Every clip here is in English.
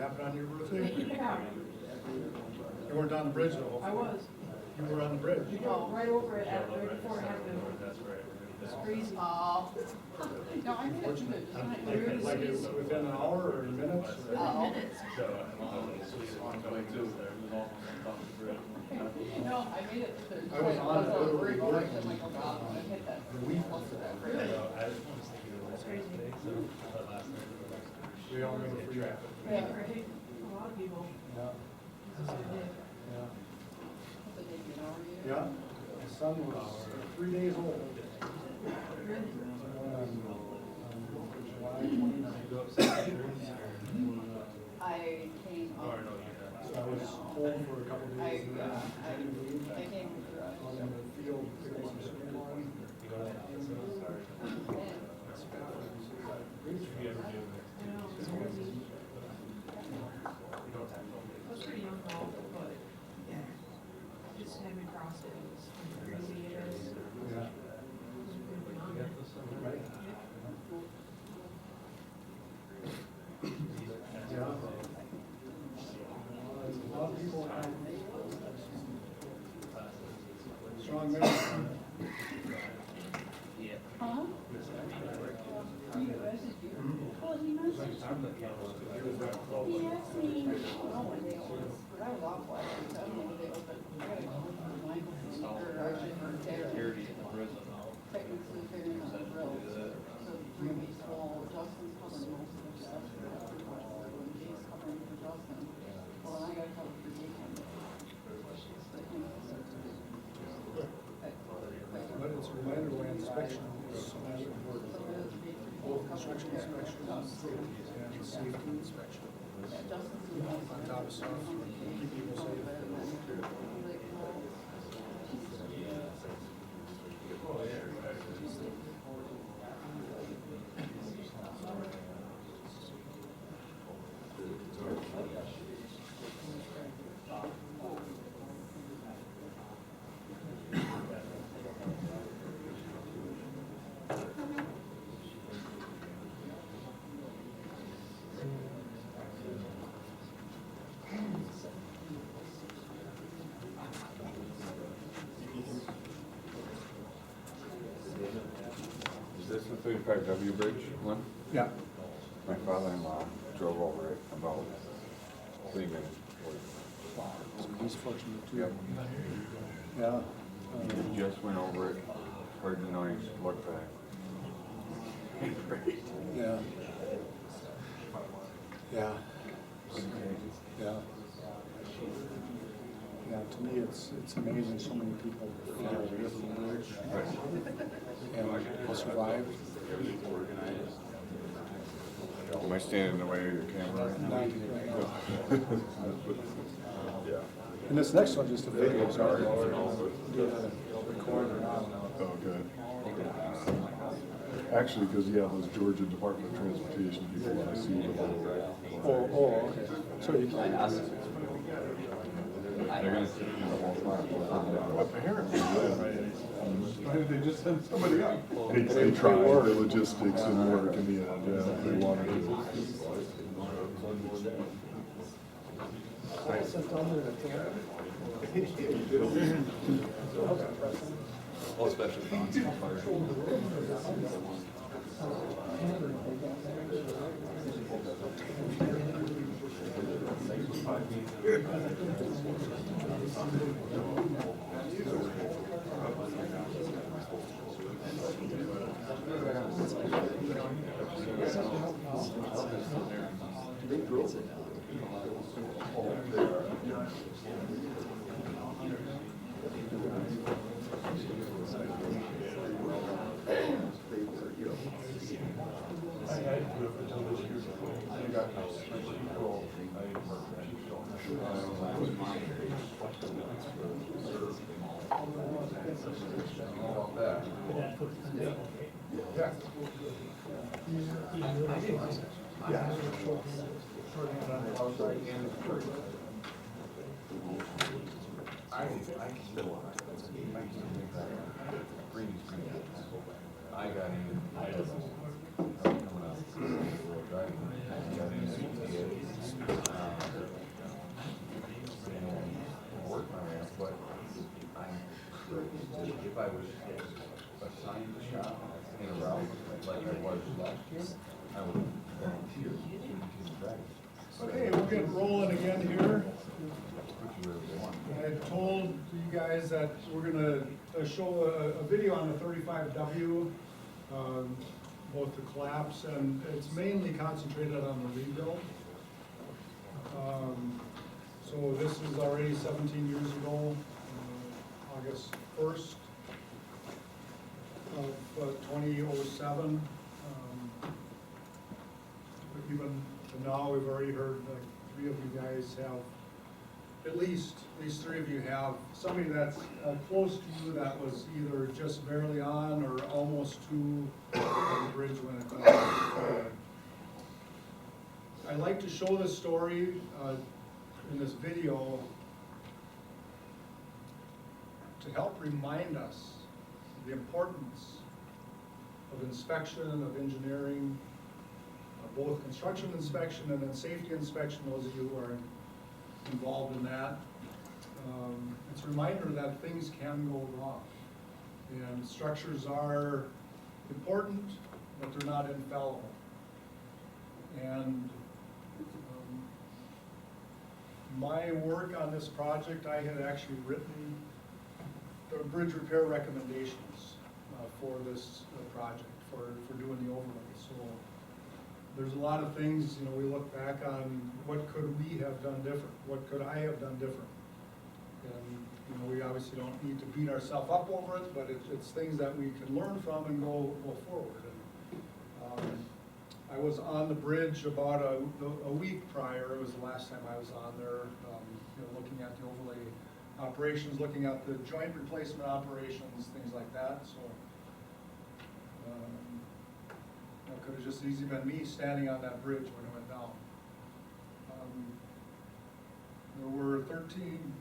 happened on your birthday? Yeah, You weren't on the bridge though? I was. You were on the bridge? Oh, right over it, right before it happened. It's crazy. Oh. No, I made it to the time. Like within an hour or minutes? Or? Minutes. No, I made it to the. I was on it, literally I'm working. like, oh God, when I hit that. The week. It's crazy. We all remember free traffic. Yeah, right. A lot of people. Yeah. That's what I did. Yeah. My son was 3 days old. Really? July 29th. I came up. So I was home for a couple of days. And then I came. out in the field picking some spring line. I know, it's crazy. I was pretty young though, but just having crossed it, it was crazy, it is. Yeah. Right. Yeah. A lot of people have strong memories. Huh? Well, he mentioned. He asked me, oh, when they opened, I was awful, I didn't tell him when they opened. I gotta go to my, or actually for Terry. Technically figuring out the drills. So maybe small, Justin's covering most of the stuff. When Jake's covering for Justin. Well, then I gotta cover for Jake. But it's a reminder when inspection is important. Both construction inspection and safety inspection. On top of stuff, keep people safe. Is this the 35W bridge one? Yeah. My father-in-law drove over it about 3 minutes. So he's fortunate too. Yep. Yeah. He just went over it, heard the noise, looked back. Yeah. Yeah. Yeah. Yeah, to me, it's amazing so many people fell over the bridge and survived. Am I standing in the way of your camera? Yeah. And this next one, just a video, so I can do a record now. Oh, good. Actually, because, yeah, those Georgia Department of Transportation people want to see the whole. Oh, okay. So you can. They're gonna see Apparently, yeah. Why did they just send somebody up? They tried the logistics and work in the end, yeah, they wanted to. all special thoughts. I got in. I coming out. was assigned a shot in a route like I was last year, I would volunteer. Okay, we'll get rolling again here. Which you really want. I told you guys that we're gonna show a video on the 35W, both the collapse, and it's mainly concentrated on the rebuild. So this is already 17 years ago, August 1st of 2007. But even now, we've already heard like 3 of you guys have, at least 3 of you have somebody that's close to you that was either just barely on or almost to the bridge when it fell. I like to show this story in this video to help remind us the importance of inspection, of engineering, both construction inspection and then safety inspection, those of you who are involved in that. It's a reminder that things can go wrong. And structures are important, but they're not infallible. And my work on this project, I had actually written the bridge repair recommendations for this project, for doing the overlay. So there's a lot of things, you know, we look back on what could we have done different? What could I have done different? And, you know, we obviously don't need to beat ourselves up over it, but it's things that we can learn from and go forward. And, I was on the bridge about a week prior. It was the last time I was on there, you know, looking at the overlay operations, looking at the joint replacement operations, things like that. So it could have just easily been me standing on that bridge when it went down. There were 13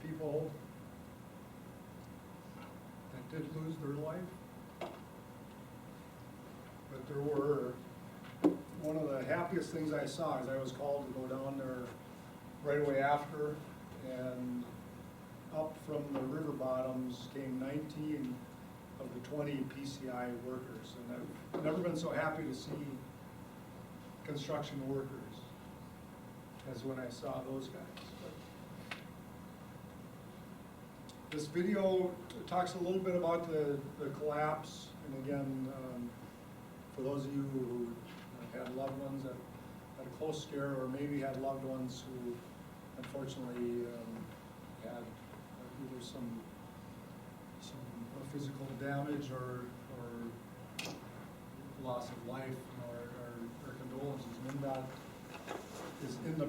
people that did lose their life. But there were, one of the happiest things I saw is I was called to go down there right away after, and up from the river bottoms came 19 of the 20 BCI workers. And I've never been so happy to see construction workers as when I saw those guys. This video talks a little bit about the collapse, and again, for those of you who had loved ones that had a close scare, or maybe had loved ones who unfortunately had either some physical damage or loss of life, you know, our condolences. MnDOT is in the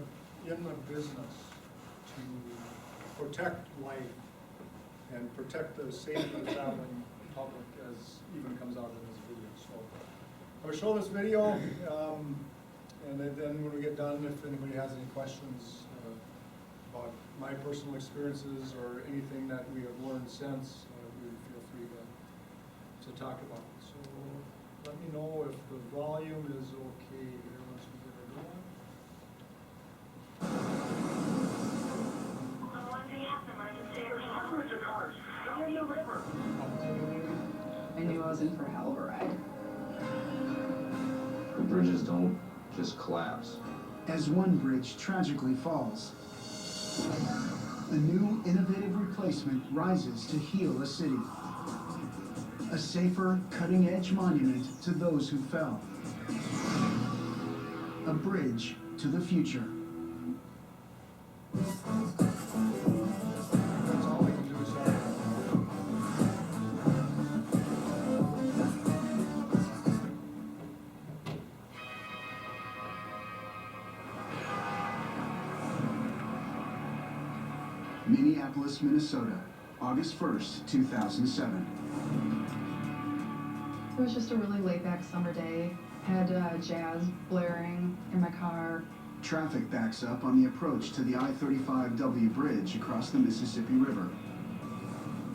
business to protect life and protect the safety of the traveling public, as even comes out in this video. So I'll show this video, and then when we get done, if anybody has any questions about my personal experiences or anything that we have learned since, we would feel free to talk about it. So let me know if the volume is okay here once we get it going. I knew I was in for a hell of a ride. The bridges don't just collapse. As one bridge tragically falls, a new innovative replacement rises to heal a city. A safer, cutting-edge monument to those who fell. A bridge to the future. That's all we can do is Minneapolis, Minnesota, August 1st, 2007. It was just a really laid-back summer day. Had jazz blaring in my car. Traffic backs up on the approach to the I-35W bridge across the Mississippi River.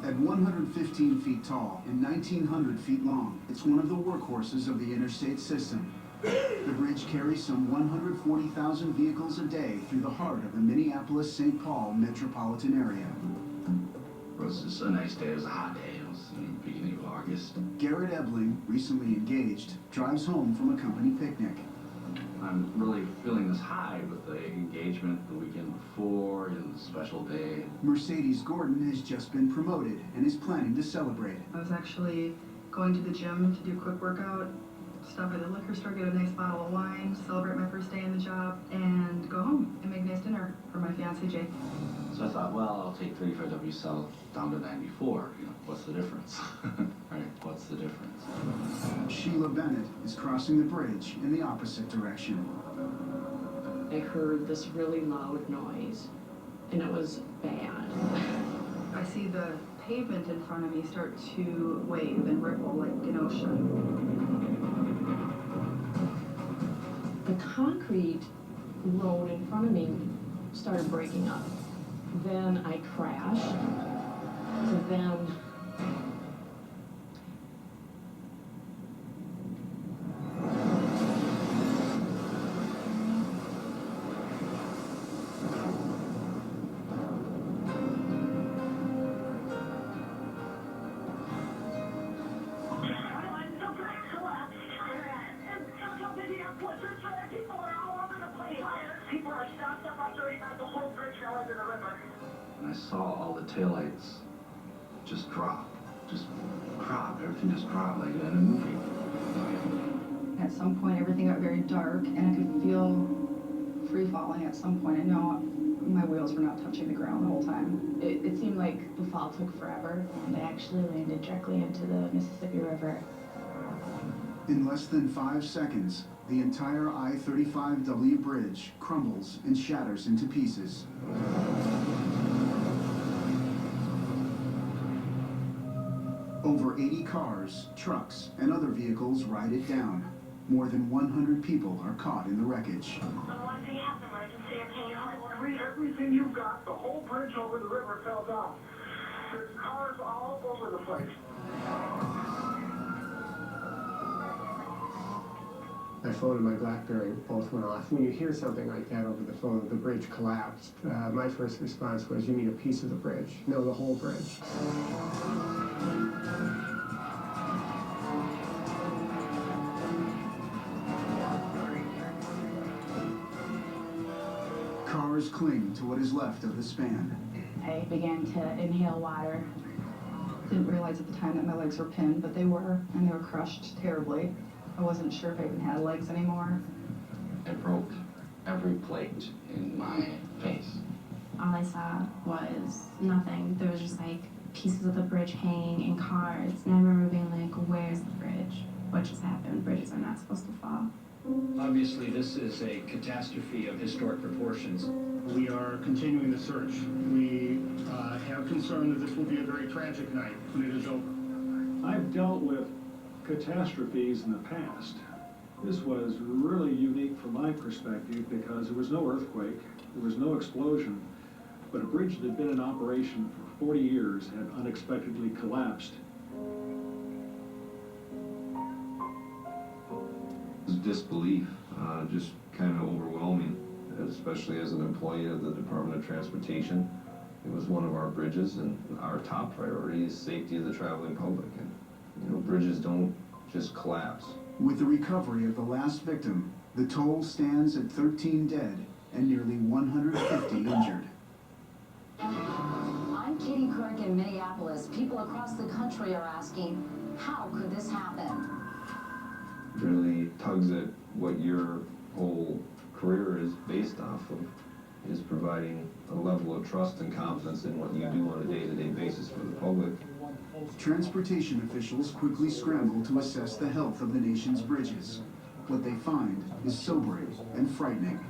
At 115 feet tall and 1,900 feet long, it's one of the workhorses of the interstate system. The bridge carries some 140,000 vehicles a day through the heart of the Minneapolis-St. Paul metropolitan area. It was just a nice day. It was a hot day. It was in the beginning of August. Garrett Ebling, recently engaged, drives home from a company picnic. I'm really feeling this high with the engagement the weekend before and the special day. Mercedes Gordon has just been promoted and is planning to celebrate. I was actually going to the gym to do a quick workout, stop at the liquor store, get a nice bottle of wine, celebrate my first day in the job, and go home and make nice dinner for my fiance Jake. So I thought, well, I'll take 35W South down to 94. You know, what's the difference? Right? What's the difference? Sheila Bennett is crossing the bridge in the opposite direction. I heard this really loud noise, and it was bad. I see the pavement in front of me start to wave and ripple like an ocean. The concrete road in front of me started breaking up. Then I crashed. Then And I saw all the taillights just drop. Everything just dropped like in a movie. At some point, everything got very dark, and I could feel free falling at some point. I know my wheels were not touching the ground the whole time. it seemed like the fall took forever. And I actually landed directly into the Mississippi River. In less than 5 seconds, the entire I-35W bridge crumbles and shatters into pieces. Over 80 cars, trucks, and other vehicles ride it down. More than 100 people are caught in the wreckage. Everything you've got, the whole bridge over the river fell down. There's cars all over the place. My phone and my BlackBerry both went off. When you hear something like that over the phone, the bridge collapsed, my first response was, you mean a piece of the bridge? No, the whole bridge. Cars cling to what is left of the span. I began to inhale water. Didn't realize at the time that my legs were pinned, but they were, and they were crushed terribly. I wasn't sure if I even had legs anymore. I broke every plate in my face. All I saw was nothing. There was just like pieces of the bridge hanging in cars. And I remember being like, where's the bridge? What just happened? Bridges are not supposed to fall. Obviously, this is a catastrophe of historic proportions. We are continuing the search. We have concern that this will be a very tragic night when it is over. I've dealt with catastrophes in the past. This was really unique from my perspective because there was no earthquake, there was no explosion, but a bridge that had been in operation for 40 years had unexpectedly collapsed. It was disbelief, just kind of overwhelming, especially as an employee of the Department of Transportation. It was one of our bridges, and our top priority is safety of the traveling public. And you know, bridges don't just collapse. With the recovery of the last victim, the toll stands at 13 dead and nearly 150 injured. I'm Katie Kirk in Minneapolis. People across the country are asking, how could this happen? It really tugs at what your whole career is based off of, is providing a level of trust and confidence in what you do on a day-to-day basis for the public. Transportation officials quickly scramble to assess the health of the nation's bridges. What they find is sobering and frightening.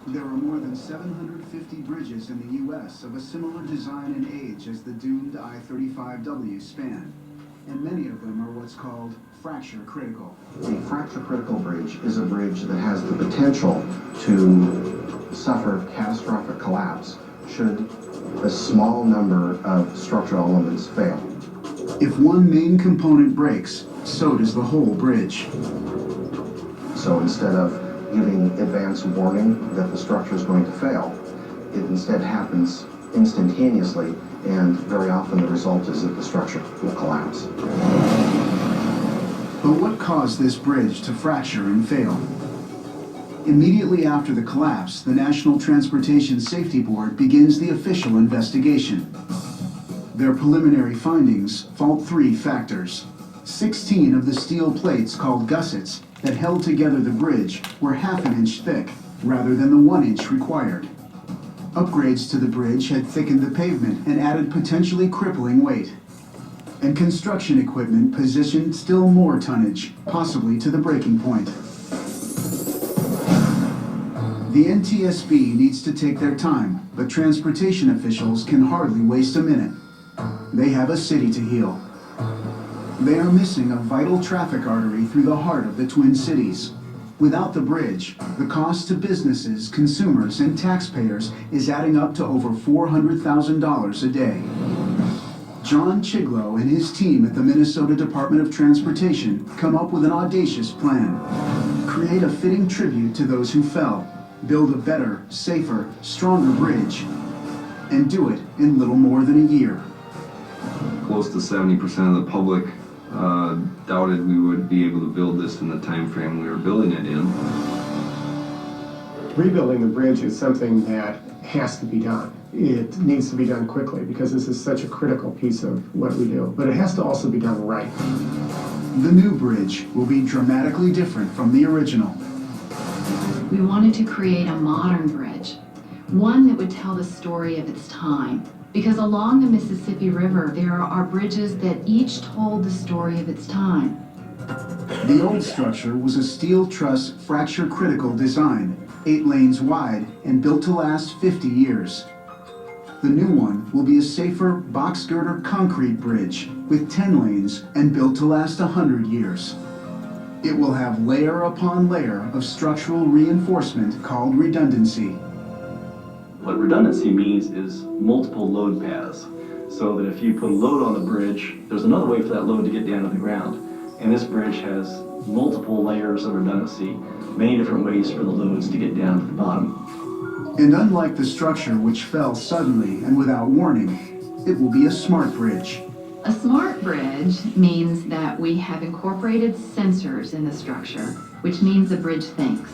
There are more than 750 bridges in the U.S. of a similar design and age as the doomed I-35W span, and many of them are what's called fracture critical. A fracture critical bridge is a bridge that has the potential to suffer catastrophic collapse should a small number of structural elements fail. If one main component breaks, so does the whole bridge. So instead of giving advance warning that the structure is going to fail, it instead happens instantaneously, and very often the result is that the structure will collapse. But what caused this bridge to fracture and fail? Immediately after the collapse, the National Transportation Safety Board begins the official investigation. Their preliminary findings fault 3 factors. 16 of the steel plates called gussets that held together the bridge were ½ an inch thick, rather than the 1 inch required. Upgrades to the bridge had thickened the pavement and added potentially crippling weight. And construction equipment positioned still more tonnage, possibly to the breaking point. The NTSB needs to take their time, but transportation officials can hardly waste a minute. They have a city to heal. They are missing a vital traffic artery through the heart of the Twin Cities. Without the bridge, the cost to businesses, consumers, and taxpayers is adding up to over $400,000 a day. John Chiglow and his team at the Minnesota Department of Transportation come up with an audacious plan. Create a fitting tribute to those who fell, build a better, safer, stronger bridge, and do it in little more than a year. Close to 70% of the public doubted we would be able to build this in the time frame we were building it in. Rebuilding the bridge is something that has to be done. It needs to be done quickly because this is such a critical piece of what we do, but it has to also be done right. The new bridge will be dramatically different from the original. We wanted to create a modern bridge, one that would tell the story of its time. Because along the Mississippi River, there are bridges that each told the story of its time. The old structure was a steel truss fracture-critical design, 8 lanes wide and built to last 50 years. The new one will be a safer box girder concrete bridge with 10 lanes and built to last 100 years. It will have layer upon layer of structural reinforcement called redundancy. What redundancy means is multiple load paths, so that if you put a load on the bridge, there's another way for that load to get down to the ground. And this bridge has multiple layers of redundancy, many different ways for the loads to get down to the bottom. And unlike the structure which fell suddenly and without warning, it will be a smart bridge. A smart bridge means that we have incorporated sensors in the structure, which means the bridge thinks.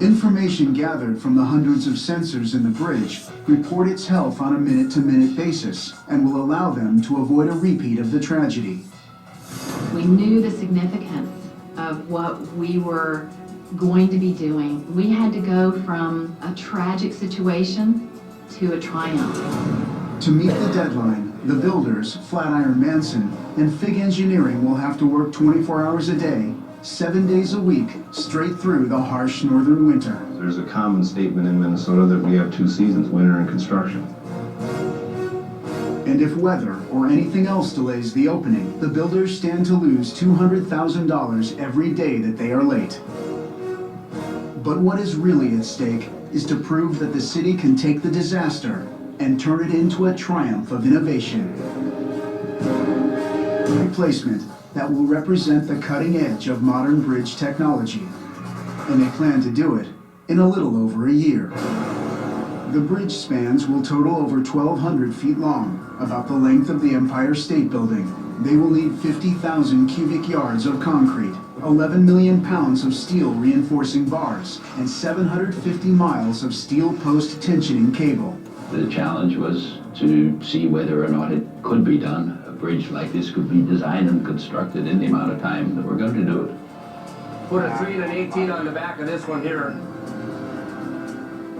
Information gathered from the hundreds of sensors in the bridge report its health on a minute-to-minute basis and will allow them to avoid a repeat of the tragedy. We knew the significance of what we were going to be doing. We had to go from a tragic situation to a triumph. To meet the deadline, the builders, Flatiron Manson, and Fig Engineering will have to work 24 hours a day, 7 days a week, straight through the harsh northern winter. There's a common statement in Minnesota that we have 2 seasons, winter and construction. And if weather or anything else delays the opening, the builders stand to lose $200,000 every day that they are late. But what is really at stake is to prove that the city can take the disaster and turn it into a triumph of innovation. Replacement that will represent the cutting edge of modern bridge technology. And they plan to do it in a little over a year. The bridge spans will total over 1,200 feet long, about the length of the Empire State Building. They will need 50,000 cubic yards of concrete, 11 million pounds of steel reinforcing bars, and 750 miles of steel post tensioning cable. The challenge was to see whether or not it could be done. A bridge like this could be designed and constructed in the amount of time that we're going to do it. Put a 3 and an 18 on the back of this one here.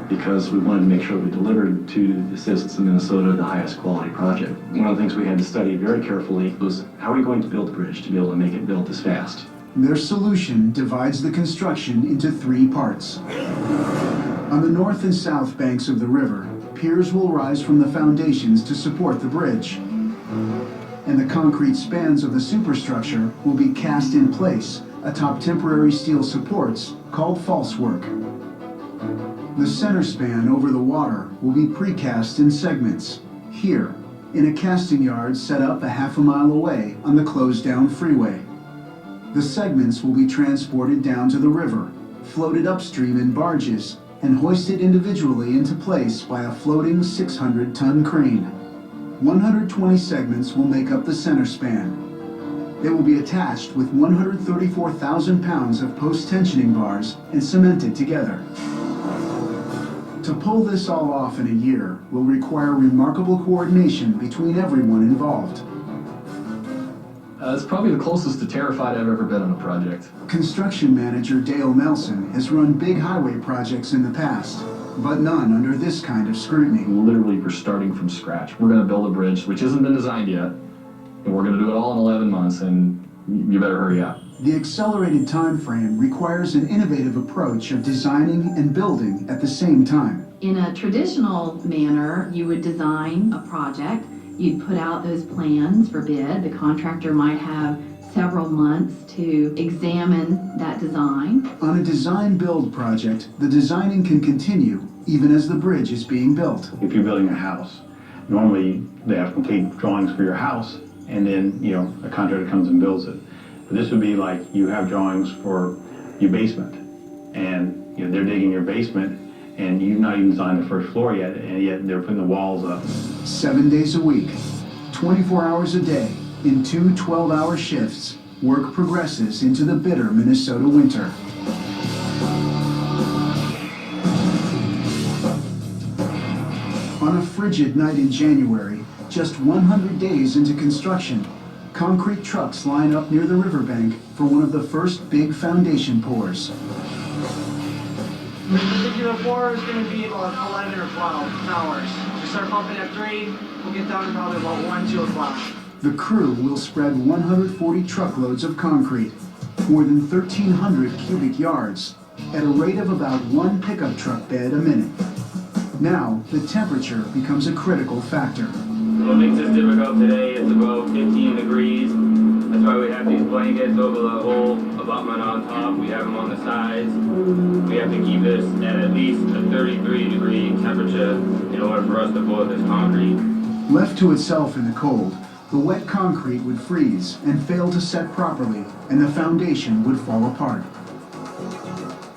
Because we wanted to make sure we delivered to the citizens of Minnesota the highest quality project. One of the things we had to study very carefully was how are we going to build the bridge to be able to make it built this fast? Their solution divides the construction into 3 parts. On the north and south banks of the river, piers will rise from the foundations to support the bridge. And the concrete spans of the superstructure will be cast in place atop temporary steel supports called falsework. The center span over the water will be precast in segments, here, in a casting yard set up a half a mile away on the closed-down freeway. The segments will be transported down to the river, floated upstream in barges, and hoisted individually into place by a floating 600-ton crane. 120 segments will make up the center span. They will be attached with 134,000 pounds of post-tensioning bars and cemented together. To pull this all off in a year will require remarkable coordination between everyone involved. It's probably the closest to terrified I've ever been on a project. Construction manager Dale Nelson has run big highway projects in the past, but none under this kind of scrutiny. Literally, we're starting from scratch. We're going to build a bridge which hasn't been designed yet, and we're going to do it all in 11 months, and you better hurry up. The accelerated time frame requires an innovative approach of designing and building at the same time. In a traditional manner, you would design a project, you'd put out those plans for bid. The contractor might have several months to examine that design. On a design-build project, the designing can continue even as the bridge is being built. If you're building a house, normally they have complete drawings for your house, and then, a contractor comes and builds it. But this would be like you have drawings for your basement, and they're digging your basement, and you've not even designed the first floor yet, and yet they're putting the walls up. 7 days a week, 24 hours a day, in 2 12-hour shifts, work progresses into the bitter Minnesota winter. On a frigid night in January, just 100 days into construction, concrete trucks line up near the riverbank for one of the first big foundation pours. This particular pour is going to be about 11 or 12 hours. We start pumping at 3, we'll get done probably about 1, 2 o'clock. The crew will spread 140 truckloads of concrete, more than 1,300 cubic yards, at a rate of about 1 pickup truck bed a minute. Now, the temperature becomes a critical factor. What makes this difficult today is about 15 degrees. That's why we have these blankets over the whole abutment on top. We have them on the sides. We have to keep this at least a 33-degree temperature in order for us to pour this concrete. Left to itself in the cold, the wet concrete would freeze and fail to set properly, and the foundation would fall apart.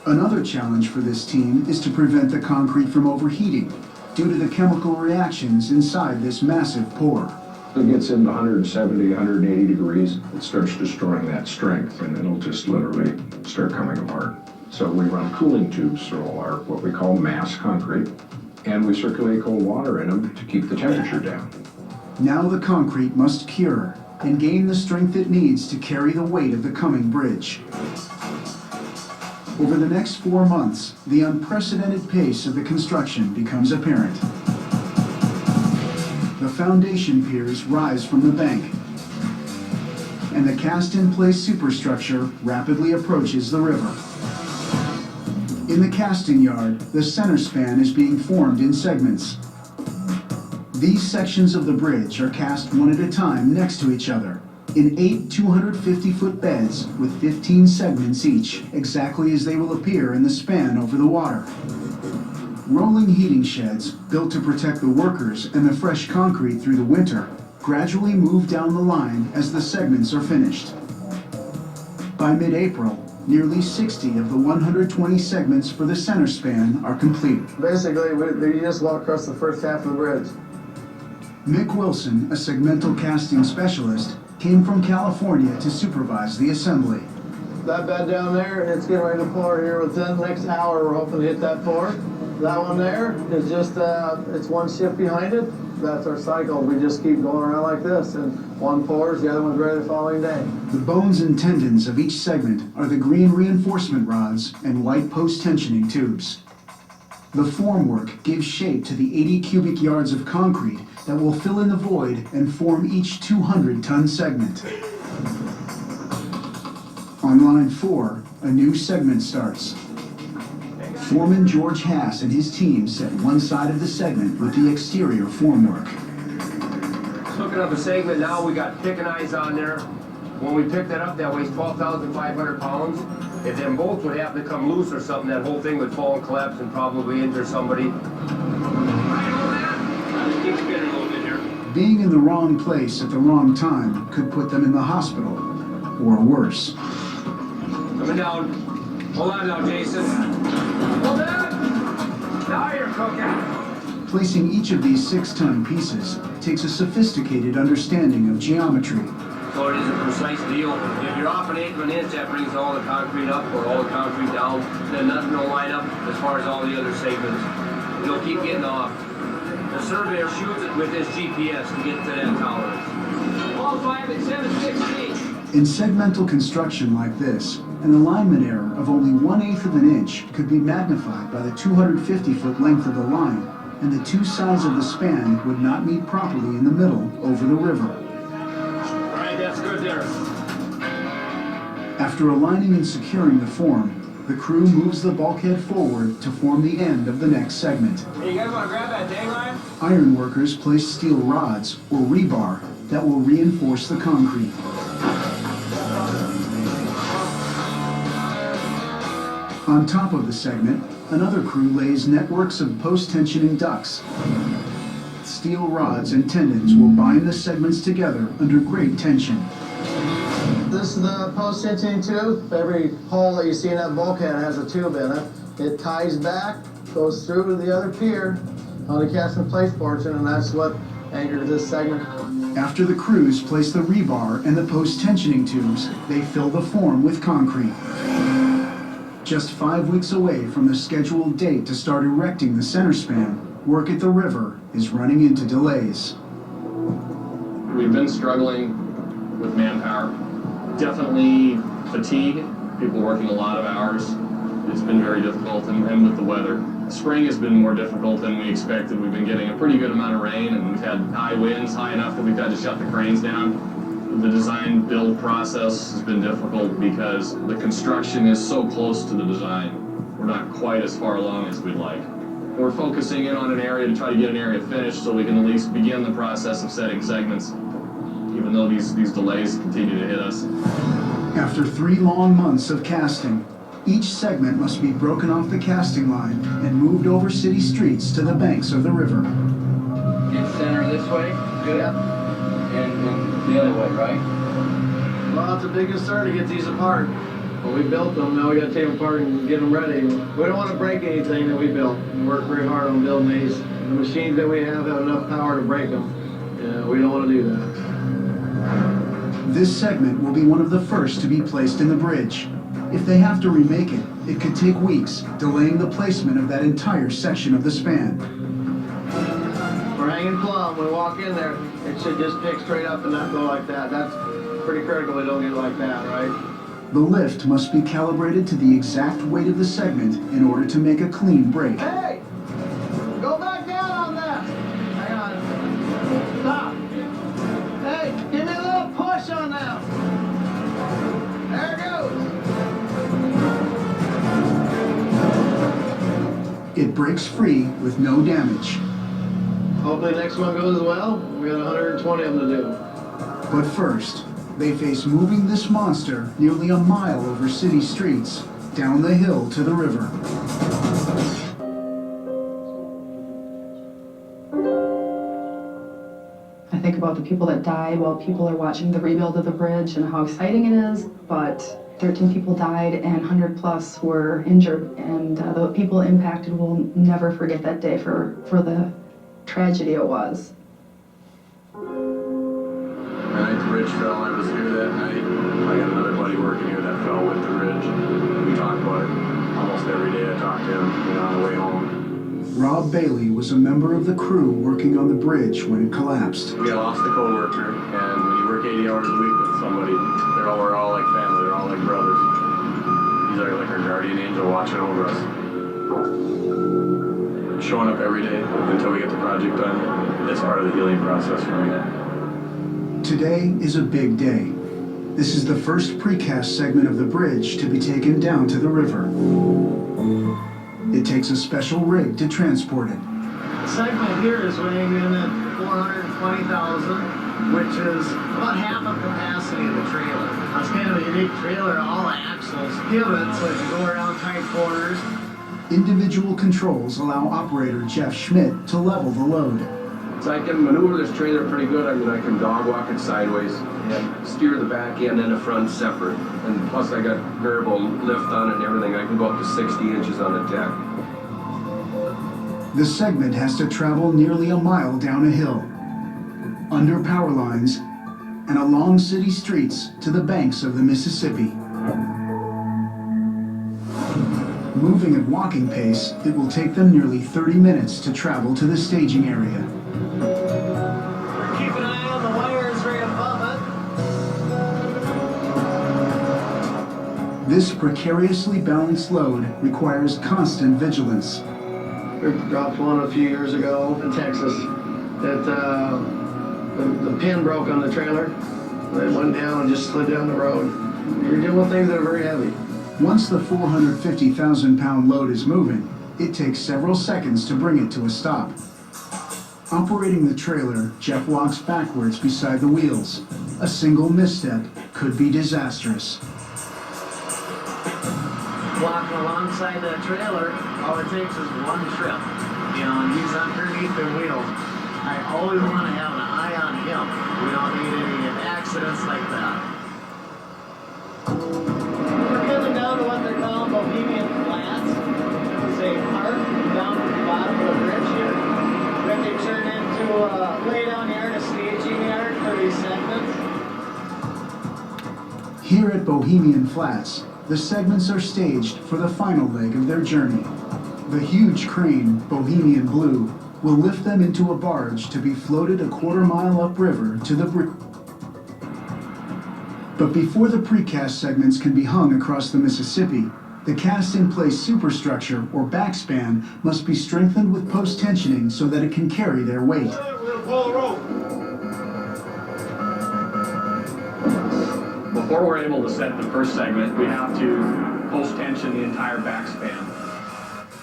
Another challenge for this team is to prevent the concrete from overheating due to the chemical reactions inside this massive pour. It gets into 170, 180 degrees, it starts destroying that strength, and it'll just literally start coming apart. So we run cooling tubes through all our, what we call mass concrete, and we circulate cold water in them to keep the temperature down. Now the concrete must cure and gain the strength it needs to carry the weight of the coming bridge. Over the next 4 months, the unprecedented pace of the construction becomes apparent. The foundation piers rise from the bank, and the cast-in-place superstructure rapidly approaches the river. In the casting yard, the center span is being formed in segments. These sections of the bridge are cast one at a time next to each other, in 8 250-foot beds with 15 segments each, exactly as they will appear in the span over the water. Rolling heating sheds, built to protect the workers and the fresh concrete through the winter, gradually move down the line as the segments are finished. By mid-April, nearly 60 of the 120 segments for the center span are complete. Basically, you just walk across the first half of the bridge. Mick Wilson, a segmental casting specialist, came from California to supervise the assembly. That bed down there, it's getting ready to pour here within the next hour. We're hoping to hit that pour. That one there is just, it's one shift behind it. That's our cycle. We just keep going around like this, and one pours, the other one's ready the following day. The bones and tendons of each segment are the green reinforcement rods and white post-tensioning tubes. The formwork gives shape to the 80 cubic yards of concrete that will fill in the void and form each 200-ton segment. On line 4, a new segment starts. Foreman George Hass and his team set one side of the segment with the exterior formwork. Looking at the segment now, we got picking eyes on there. When we pick that up, that weighs 12,500 pounds. If them bolts would happen to come loose or something, that whole thing would fall and collapse and probably injure somebody. Keep spinning a little bit here. Being in the wrong place at the wrong time could put them in the hospital, or worse. Coming down. Hold on now, Jason. Hold on. Now you're cooking. Placing each of these 6-ton pieces takes a sophisticated understanding of geometry. So it is a precise deal. If you're off an eighth of an inch, that brings all the concrete up or all the concrete down. Then nothing will line up as far as all the other segments. It'll keep getting off. The surveyor shoots it with his GPS to get to that tolerance. All 5 and 7/16. In segmental construction like this, an alignment error of only 1/8 of an inch could be magnified by the 250-foot length of the line, and the 2 sides of the span would not meet properly in the middle over the river. All right, that's good there. After aligning and securing the form, the crew moves the bulkhead forward to form the end of the next segment. Hey, you guys want to grab that dang line? Iron workers place steel rods, or rebar, that will reinforce the concrete. On top of the segment, another crew lays networks of post-tensioning ducts. Steel rods and tendons will bind the segments together under great tension. This is the post-tensioning tube. Every hole that you see in that bulkhead has a tube in it. It ties back, goes through to the other pier on the cast and place portion, and that's what anchors this segment. After the crews place the rebar and the post-tensioning tubes, they fill the form with concrete. Just 5 weeks away from the scheduled date to start erecting the center span, work at the river is running into delays. We've been struggling with manpower. Definitely fatigue, people working a lot of hours. It's been very difficult, and with the weather. Spring has been more difficult than we expected. We've been getting a pretty good amount of rain, and we've had high winds, high enough that we've had to shut the cranes down. The design build process has been difficult because the construction is so close to the design. We're not quite as far along as we'd like. We're focusing in on an area to try to get an area finished so we can at least begin the process of setting segments, even though these delays continue to hit us. After 3 long months of casting, each segment must be broken off the casting line and moved over city streets to the banks of the river. Get center this way, good. Yep. And the other way, right? Well, it's a big concern to get these apart. Well, we built them, now we gotta take them apart and get them ready. We don't want to break anything that we built. We worked very hard on building these. The machines that we have enough power to break them. We don't want to do that. This segment will be one of the first to be placed in the bridge. If they have to remake it, it could take weeks, delaying the placement of that entire section of the span. We're hanging plumb. We walk in there, it should just pick straight up and not go like that. That's pretty critical we don't get like that, right? The lift must be calibrated to the exact weight of the segment in order to make a clean break. Hey! Go back down on that! Hang on. Stop! Hey, give me a little push on that! There it goes! It breaks free with no damage. Hopefully the next one goes well. We got 120 of them to do. But first, they face moving this monster nearly a mile over city streets, down the hill to the river. I think about the people that died while people are watching the rebuild of the bridge and how exciting it is, but 13 people died and 100 plus were injured, and the people impacted will never forget that day for the tragedy it was. The night the bridge fell, I was here that night. I got another buddy working here that fell with the bridge. We talk about it almost every day. I talk to him, on the way home. Rob Bailey was a member of the crew working on the bridge when it collapsed. We lost a co-worker, and when you work 80 hours a week with somebody, we're all like family. They're all like brothers. He's like our guardian angel watching over us. Showing up every day until we get the project done. It's part of the healing process for me. Today is a big day. This is the first precast segment of the bridge to be taken down to the river. It takes a special rig to transport it. The segment here is weighing in at 420,000, which is about half the capacity of the trailer. It's kind of a unique trailer, all axles pivot, so it can go around tight corners. Individual controls allow operator Jeff Schmidt to level the load. So I can maneuver this trailer pretty good. I mean, I can dog walk it sideways and steer the back end and the front separate. And plus I got variable lift on it and everything. I can go up to 60 inches on the deck. The segment has to travel nearly a mile down a hill, under power lines, and along city streets to the banks of the Mississippi. Moving at walking pace, it will take them nearly 30 minutes to travel to the staging area. Keep an eye on the wires right above it. This precariously balanced load requires constant vigilance. We dropped one a few years ago in Texas. The pin broke on the trailer. It went down and just slid down the road. You're dealing with things that are very heavy. Once the 450,000-pound load is moving, it takes several seconds to bring it to a stop. Operating the trailer, Jeff walks backwards beside the wheels. A single misstep could be disastrous. Walking alongside that trailer, all it takes is one trip. You know, and he's underneath the wheels. I always want to have an eye on him. We don't need any accidents like that. We're coming down to what they're calling Bohemian Flats. It's a park down at the bottom of the bridge here. Then they turn into a lay-down yard, a staging yard for these segments. Here at Bohemian Flats, the segments are staged for the final leg of their journey. The huge crane, Bohemian Blue, will lift them into a barge to be floated a quarter-mile upriver to the bridge. But before the precast segments can be hung across the Mississippi, the cast-in-place superstructure, or backspan, must be strengthened with post-tensioning so that it can carry their weight. We're gonna pull the rope. Before we're able to set the first segment, we have to post-tension the entire backspan.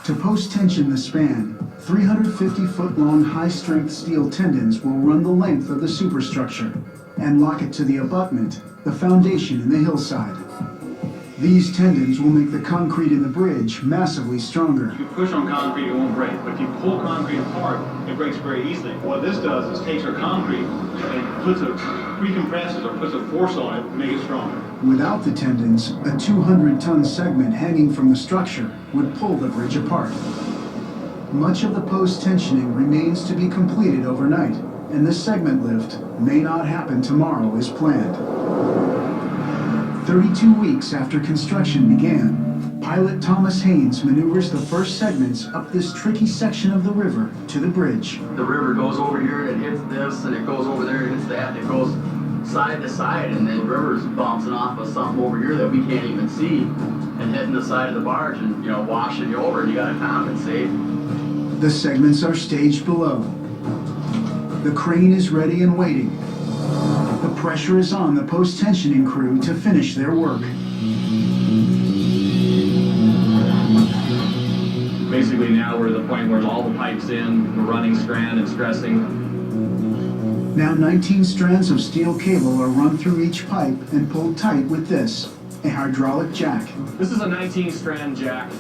To post-tension the span, 350-foot-long high-strength steel tendons will run the length of the superstructure and lock it to the abutment, the foundation in the hillside. These tendons will make the concrete in the bridge massively stronger. If you push on concrete, it won't break. But if you pull concrete apart, it breaks very easily. What this does is takes our concrete and recompresses or puts a force on it to make it stronger. Without the tendons, a 200-ton segment hanging from the structure would pull the bridge apart. Much of the post-tensioning remains to be completed overnight, and the segment lift may not happen tomorrow as planned. 32 weeks after construction began, pilot Thomas Haynes maneuvers the first segments up this tricky section of the river to the bridge. The river goes over here and it hits this, and it goes over there and hits that, and it goes side to side, and then the river's bouncing off of something over here that we can't even see, and hitting the side of the barge and, you know, washing you over, and you gotta compensate. The segments are staged below. The crane is ready and waiting. The pressure is on the post-tensioning crew to finish their work. Basically now we're at the point where all the pipes in, we're running strand and stressing. Now 19 strands of steel cable are run through each pipe and pulled tight with this, a hydraulic jack. This is a 19-strand jack.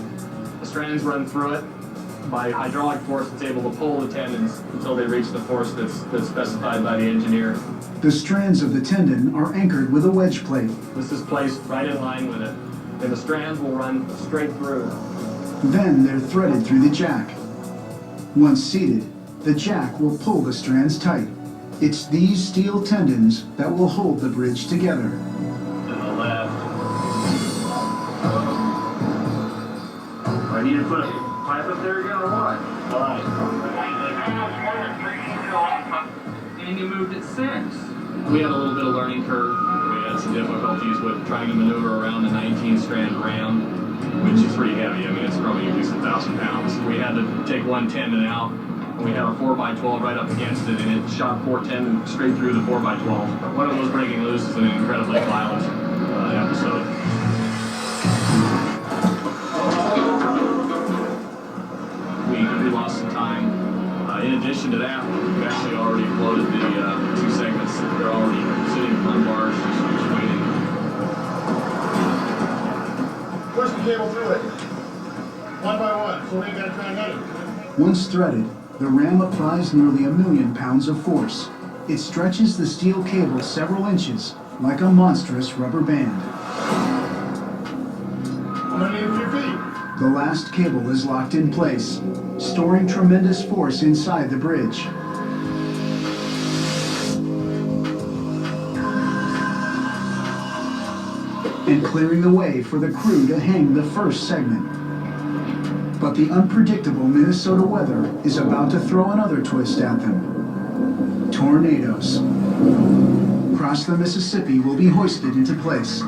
The strands run through it. By hydraulic force, it's able to pull the tendons until they reach the force that's specified by the engineer. The strands of the tendon are anchored with a wedge plate. This is placed right in line with it, and the strands will run straight through. Then they're threaded through the jack. Once seated, the jack will pull the strands tight. It's these steel tendons that will hold the bridge together. To the left. I need to put a pipe up there again or what? Why? And you moved it since. We had a little bit of learning curve. We had some difficulties with trying to maneuver around the 19-strand ram, which is pretty heavy. I mean, it's probably at least 1,000 pounds. We had to take one tendon out, and we had a 4x12 right up against it, and it shot 4 tendons straight through the 4x12. One of those breaking loose is an incredibly violent episode. We lost some time. In addition to that, we've actually already floated the 2 segments. They're already sitting in front of ours, just waiting. Push the cable through it. One by one, so we ain't gotta try another. Once threaded, The ram applies nearly 1 million pounds of force. It stretches the steel cable several inches, like a monstrous rubber band. The last cable is locked in place, storing tremendous force inside the bridge. And clearing the way for the crew to hang the first segment. But the unpredictable Minnesota weather is about to throw another twist at them. Tornadoes. Across the Mississippi will be hoisted into place.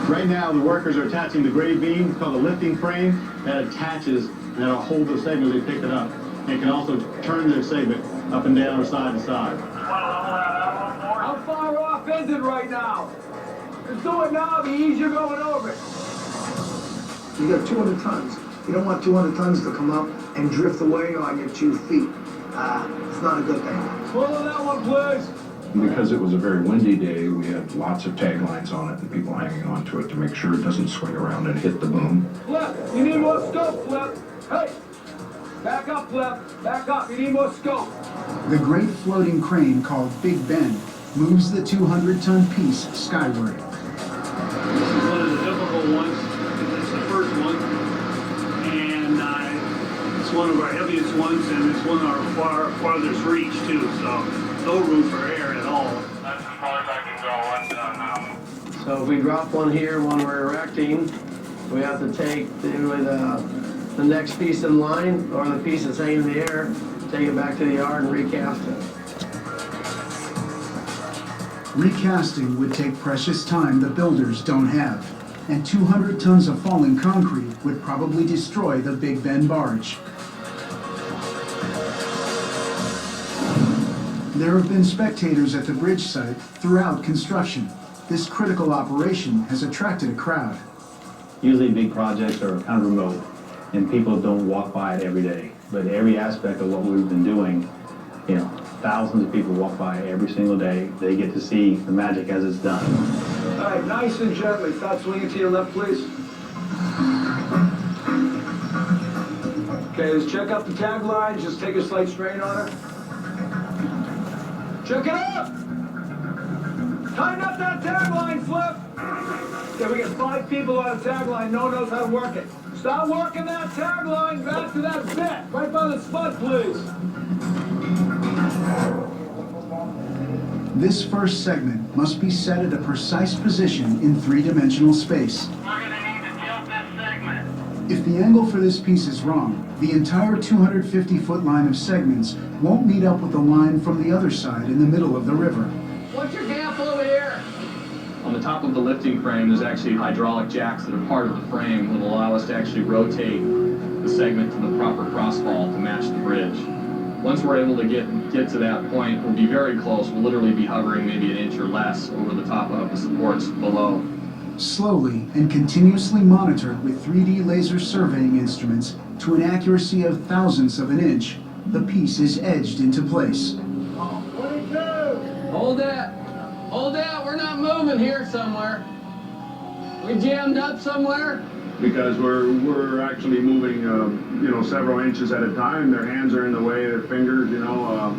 Right now, the workers are attaching the grade beam called a lifting frame that attaches and that'll hold the segment as they pick it up. And can also turn the segment up and down or side to side. How far off is it right now? Just do it now, it'll be easier going over it. You got 200 tons. You don't want 200 tons to come up and drift away on your 2 feet. It's not a good thing. Swallow that one, please. Because it was a very windy day, we had lots of taglines on it and people hanging on to it to make sure it doesn't swing around and hit the boom. Flip, you need more scope, Flip. Hey, back up, Flip. Back up, you need more scope. The great floating crane called Big Ben moves the 200-ton piece skyward. This is one of the difficult ones. It's the first one. And it's one of our heaviest ones, and it's one of our farthest reach, too. So no room for air at all. That's as far as I can go. Now. So if we drop one here when we're erecting, we have to take the next piece in line, or the piece that's hanging in the air, take it back to the yard and recast it. Recasting would take precious time the builders don't have, and 200 tons of falling concrete would probably destroy the Big Ben barge. There have been spectators at the bridge site throughout construction. This critical operation has attracted a crowd. Usually big projects are kind of remote, and people don't walk by it every day. But every aspect of what we've been doing, you know, thousands of people walk by every single day. They get to see the magic as it's done. All right, nice and gently. Start swinging to your left, please. Okay, let's check out the tagline. Just take a slight strain on it. Check it up! Tighten up that tagline, Flip! Okay, we got 5 people on a tagline. No one knows how to work it. Start working that tagline back to that bit. Right by the spud, please. This first segment must be set at a precise position in 3-dimensional space. We're gonna need to tilt this segment. If the angle for this piece is wrong, the entire 250-foot line of segments won't meet up with the line from the other side in the middle of the river. What's your gap over here? On the top of the lifting frame, there's actually hydraulic jacks that are part of the frame that will allow us to actually rotate the segment to the proper crossfall to match the bridge. Once we're able to get to that point, we'll be very close. We'll literally be hovering maybe an inch or less over the top of the supports below. Slowly and continuously monitored with 3D laser surveying instruments to an accuracy of thousandths of an inch, the piece is edged into place. 22! Hold that! Hold that! We're not moving here somewhere. We jammed up somewhere? Because we're actually moving, you know, several inches at a time. Their hands are in the way, their fingers, you know,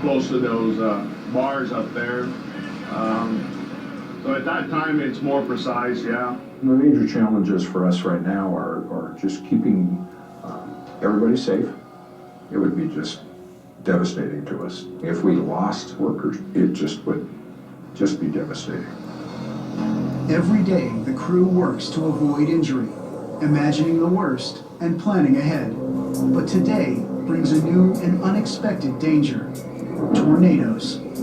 close to those bars up there. So at that time, it's more precise, yeah. The major challenges for us right now are just keeping everybody safe. It would be just devastating to us. If we lost workers, it just would just be devastating. Every day, the crew works to avoid injury, imagining the worst and planning ahead. But today brings a new and unexpected danger: tornadoes. What's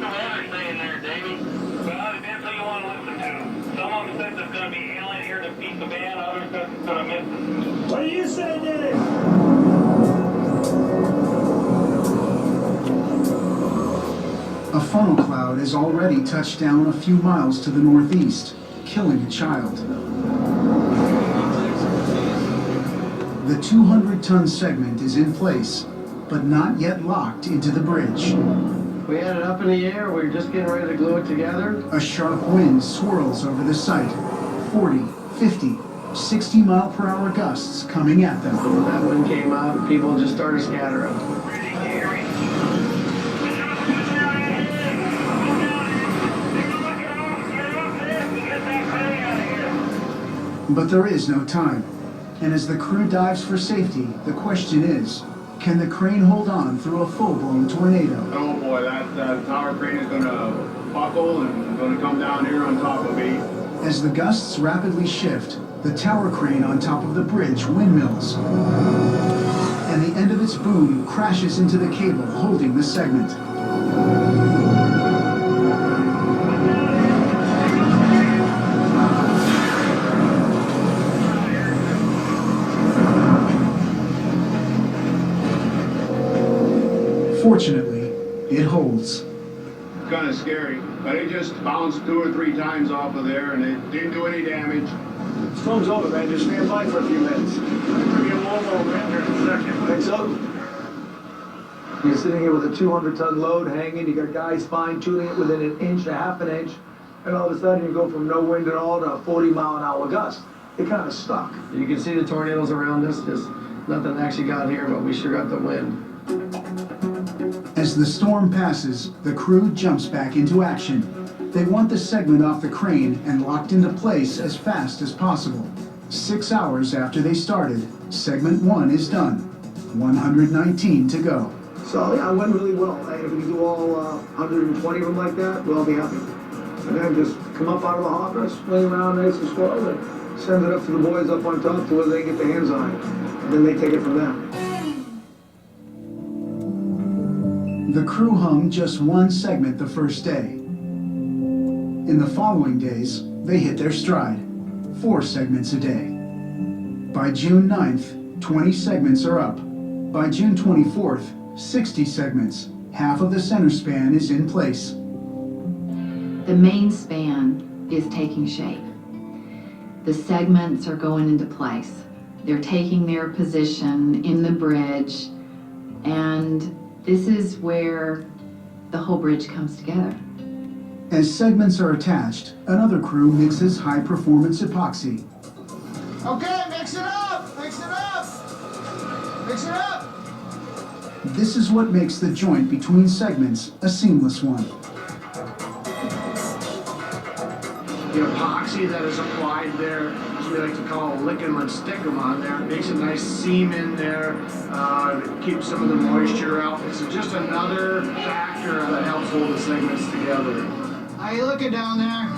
the weather saying there, Davey? Well, it depends who you want to listen to. Some of them said there's going to be hail in here to beat the band, others said it's going to miss us. What do you say, Dave? A funnel cloud has already touched down a few miles to the northeast, killing a child. The 200-ton segment is in place, but not yet locked into the bridge. We had it up in the air. We were just getting ready to glue it together. A sharp wind swirls over the site. 40, 50, 60-mile-per-hour gusts coming at them. When that wind came up, people just started scattering. But there is no time. And as the crew dives for safety, the question is, can the crane hold on through a full-blown tornado? Oh boy, that tower crane is going to buckle and going to come down here on top of me. As the gusts rapidly shift, the tower crane on top of the bridge windmills. And the end of its boom crashes into the cable holding the segment. Fortunately, it holds. Kind of scary, but it just bounced 2 or 3 times off of there and it didn't do any damage. Storm's over, man. Just stand by for a few minutes. We'll get a little more in here in a second. Think so? You're sitting here with a 200-ton load hanging. You got guys fine-tuning it within an inch to half an inch, and all of a sudden you go from no wind at all to a 40-mile-an-hour gust. It kind of stuck. You can see the tornadoes around us. Just nothing actually got here, but we sure got the wind. As the storm passes, the crew jumps back into action. They want the segment off the crane and locked into place as fast as possible. 6 hours after they started, segment 1 is done. 119 to go. So yeah, it went really well. If we do all 120 of them like that, we'll be happy. And then just come up out of the hopper, swing around nice and slow, and send it up to the boys up on top to where they get their hands on it. And then they take it from there. The crew hung just one segment the first day. In the following days, they hit their stride, 4 segments a day. By June 9th, 20 segments are up. By June 24th, 60 segments. Half of the center span is in place. The main span is taking shape. The segments are going into place. They're taking their position in the bridge, and this is where the whole bridge comes together. As segments are attached, another crew mixes high-performance epoxy. Okay, mix it up! Mix it up! Mix it up! This is what makes the joint between segments a seamless one. The epoxy that is applied there, as we like to call lick 'em and stick 'em on there, makes a nice seam in there, keeps some of the moisture out. It's just another factor that helps hold the segments together. How you looking down there?